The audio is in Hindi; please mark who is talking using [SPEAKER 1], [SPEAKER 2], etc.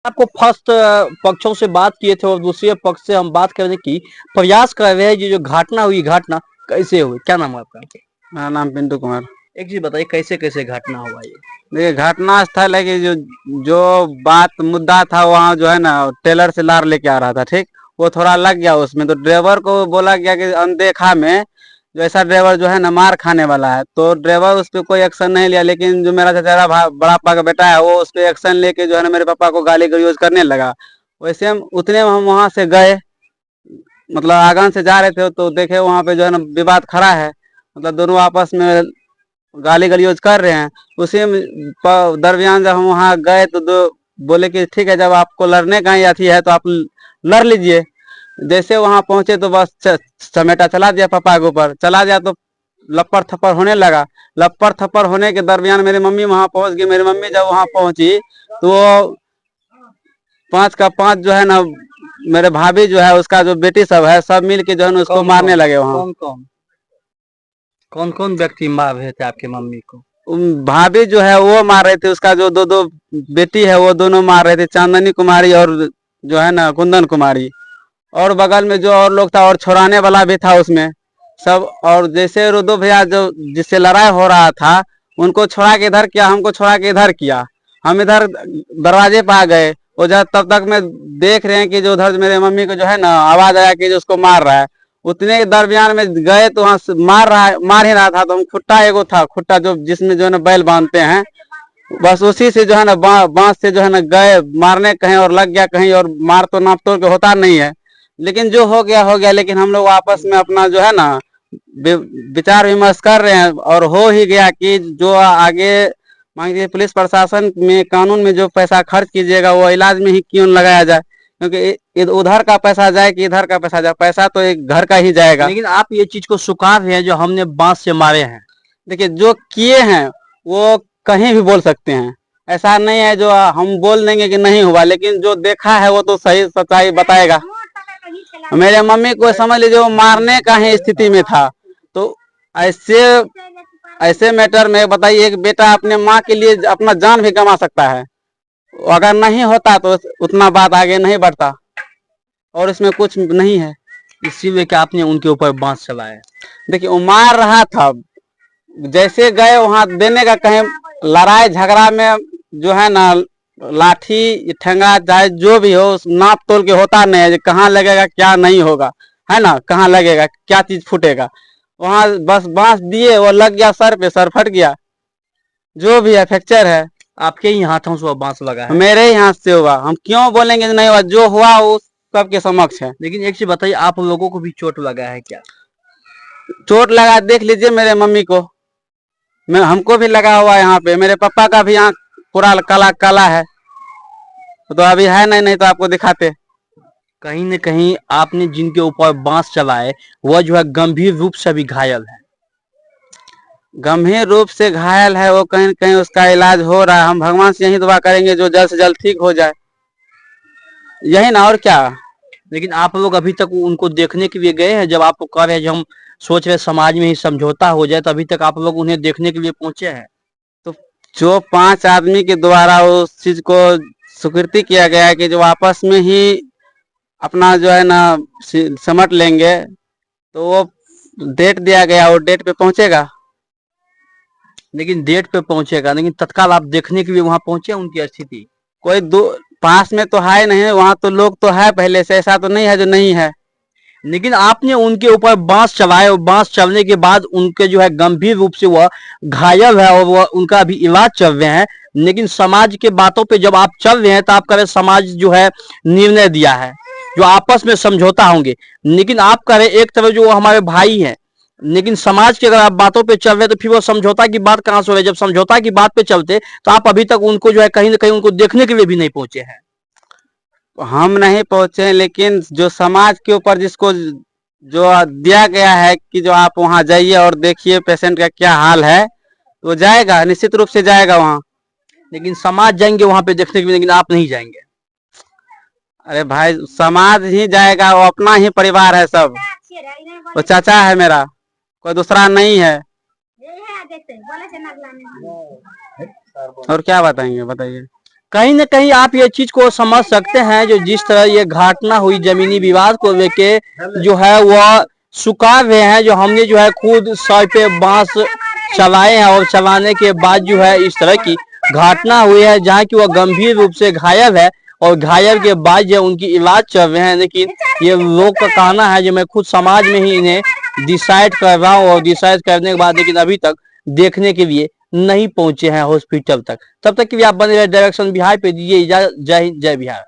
[SPEAKER 1] आपको फर्स्ट पक्षों से बात किए थे और दूसरे पक्ष से हम बात करने की प्रयास कर रहे हैं। ये जो घटना हुई, घटना कैसे हुई, क्या नाम है आपका?
[SPEAKER 2] मेरा नाम पिंटू कुमार।
[SPEAKER 1] एक चीज बताइए, कैसे कैसे घटना हुआ ये?
[SPEAKER 2] देखिए, घटना स्थल है कि जो जो बात मुद्दा था वहाँ जो है ना, टेलर से लार लेके आ रहा था। ठीक, वो थोड़ा लग गया उसमें, तो ड्राइवर को बोला गया कि अनदेखा में जो ऐसा ड्राइवर जो है ना मार खाने वाला है, तो ड्राइवर उस पर कोई एक्शन नहीं लिया। लेकिन जो मेरा चचेरा बड़ा पापा का बेटा है, वो उस पर एक्शन लेके जो है ना मेरे पापा को गाली गलौज करने लगा। वैसे हम उतने में हम वहां से गए, मतलब आगन से जा रहे थे, तो देखे वहां पे जो है ना विवाद खड़ा है, मतलब दोनों आपस में गाली गलौज कर रहे हैं। उसी दरमियान जब हम वहाँ गए तो दो बोले कि ठीक है, जब आपको लड़ने का ही अथी है तो आप लड़ लीजिए। जैसे वहां पहुंचे तो बस समेटा चला दिया, पापा के ऊपर चला दिया, तो लपड़ थप्पड़ होने लगा। लपड़ थप्पड़ होने के दरमियान मेरी मम्मी वहां पहुंच गई। मेरी मम्मी जब वहां पहुंची तो वो 5 का 5 जो है ना, मेरे भाभी जो है उसका जो बेटी सब है, सब मिल के जो है ना उसको मारने लगे वहाँ।
[SPEAKER 1] कौन कौन कौन कौन व्यक्ति मार रहे थे आपके मम्मी को?
[SPEAKER 2] भाभी जो है वो मार रहे थे, उसका जो दो दो बेटी है वो दोनों मार रहे थे, चांदनी कुमारी और जो है ना कुंदन कुमारी। और बगल में जो और लोग था, और छुड़ाने वाला भी था उसमें सब। और जैसे रुदो भैया जो जिससे लड़ाई हो रहा था, उनको छोड़ा के इधर किया, हमको छोड़ा के इधर किया। हम इधर दरवाजे पे आ गए। वो जब तब तक में देख रहे हैं कि जो उधर मेरे मम्मी को जो है ना आवाज आया कि जो उसको मार रहा है। उतने के दरमियान में गए तो वहां मार ही रहा था, तो हम खुट्टा एगो था, खुट्टा जो जिसमें जो है ना बैल बांधते हैं, बस उसी से जो है ना बांस से जो है ना गए मारने कहीं, और लग गया कहीं। और मार तो नाप तोड़ के होता नहीं है, लेकिन जो हो गया हो गया। लेकिन हम लोग आपस में अपना जो है ना विचार विमर्श कर रहे हैं, और हो ही गया कि जो आगे मान लीजिए पुलिस प्रशासन में कानून में जो पैसा खर्च कीजिएगा वो इलाज में ही क्यों लगाया जाए, क्योंकि उधर का पैसा जाए कि इधर का पैसा जाए, पैसा तो एक घर का ही जाएगा।
[SPEAKER 1] लेकिन आप ये चीज को स्वीकार रहे हैं जो हमने बांस से मारे हैं?
[SPEAKER 2] देखिए, जो किए हैं वो कहीं भी बोल सकते हैं, ऐसा नहीं है जो हम बोल देंगे कि नहीं हुआ। लेकिन जो देखा है वो तो सही सच्चाई बताएगा। मेरे मम्मी को समझ लीजिए वो मारने का ही स्थिति में था। तो ऐसे ऐसे मैटर में बताइए, एक बेटा अपने माँ के लिए अपना जान भी गंवा सकता है। अगर नहीं होता तो उतना बात आगे नहीं बढ़ता, और इसमें कुछ नहीं है।
[SPEAKER 1] इसीलिए कि आपने उनके ऊपर बांस चलाया?
[SPEAKER 2] देखिए, वो मार रहा था, जैसे गए वहां देने का, कहीं लड़ाई झगड़ा में जो है ना लाठी ठेंगा चाहे जो भी हो नाप तोल के होता नहीं है, कहाँ लगेगा क्या नहीं होगा, है ना, कहाँ लगेगा क्या चीज फूटेगा। वहां बस बांस दिए, वो लग गया सर पे, सर फट गया, जो भी है फ्रैक्चर है।
[SPEAKER 1] आपके ही हाथों से वो बांस लगा है?
[SPEAKER 2] मेरे ही हाथ से हुआ, हम क्यों बोलेंगे नहीं हुआ, जो हुआ वो सबके समक्ष है।
[SPEAKER 1] लेकिन एक चीज बताइए, आप लोगों को भी चोट लगा है क्या?
[SPEAKER 2] चोट लगा, देख लीजिए मेरे मम्मी को, मैं हमको भी लगा हुआ है यहाँ पे, मेरे पापा का भी आँख पूरा काला काला है। तो अभी है नहीं, नहीं तो आपको दिखाते।
[SPEAKER 1] कहीं न कहीं आपने जिनके ऊपर बांस चलाए वह जो है गंभीर रूप से भी घायल है।
[SPEAKER 2] गंभीर रूप से घायल है, वो कहीं कहीं उसका इलाज हो रहा है। हम भगवान से यही दुआ करेंगे जो जल्द से जल्द ठीक हो जाए, यही ना, और क्या।
[SPEAKER 1] लेकिन आप लोग अभी तक उनको देखने के लिए गए हैं? जब आप कह रहे हैं जो हम सोच रहे समाज में ही समझौता हो जाए, तो अभी तक आप लोग उन्हें देखने के लिए पहुंचे हैं?
[SPEAKER 2] तो जो 5 आदमी के द्वारा उस चीज को स्वीकृति किया गया है कि जो आपस में ही अपना जो है ना समट लेंगे, तो वो डेट दिया गया, वो डेट पे पहुंचेगा।
[SPEAKER 1] लेकिन डेट पे पहुंचेगा, लेकिन तत्काल आप देखने के लिए वहां पहुंचे उनकी स्थिति?
[SPEAKER 2] कोई दो पास में तो है नहीं, वहां तो लोग तो है पहले से, ऐसा तो नहीं है जो नहीं है।
[SPEAKER 1] लेकिन आपने उनके ऊपर बांस चलाए और बांस चलने के बाद उनके जो है गंभीर रूप से वह घायल है और वह उनका अभी इलाज चल रहे हैं। लेकिन समाज के बातों पे जब आप चल रहे हैं तो आप कह रहे समाज जो है निर्णय दिया है जो आपस में समझौता होंगे, लेकिन आप कह रहे एक तरफ जो हमारे भाई हैं, लेकिन समाज की अगर आप बातों पे चल रहे तो फिर वो समझौता की बात कहां से हो रही? जब समझौता की बात पे चलते तो आप अभी तक उनको जो है कहीं ना कहीं उनको देखने के लिए भी नहीं पहुंचे हैं।
[SPEAKER 2] हम नहीं पहुंचे, लेकिन जो समाज के ऊपर जिसको जो दिया गया है कि जो आप वहां जाइए और देखिए पेशेंट का क्या हाल है, तो जाएगा, निश्चित रूप से जाएगा वहां।
[SPEAKER 1] लेकिन समाज जाएंगे वहां पे देखने के लिए, लेकिन आप नहीं जाएंगे?
[SPEAKER 2] अरे भाई, समाज ही जाएगा, वो अपना ही परिवार है सब, वो चाचा है मेरा, कोई दूसरा नहीं है। और क्या बताएंगे, बताइए।
[SPEAKER 1] कहीं न कहीं आप ये चीज को समझ सकते हैं, जो जिस तरह ये घटना हुई जमीनी विवाद को लेके जो है वह सुखा हुए हैं, जो हमने जो है खुद सर पे बांस चलाए हैं और चलाने के बाद जो है इस तरह की घटना हुई है, जहाँ की वह गंभीर रूप से घायल है और घायल के बाद जो उनकी इलाज चल रहे हैं। लेकिन ये लोग का कहना है, जो मैं खुद समाज में ही इन्हें डिसाइड कर रहा हूँ और डिसाइड करने के बाद लेकिन अभी तक देखने के लिए नहीं पहुंचे हैं हॉस्पिटल तक। तब तक के लिए आप बने रहे डायरेक्शन बिहार पे। दीजिए इजाजत। जय हिंद, जय बिहार।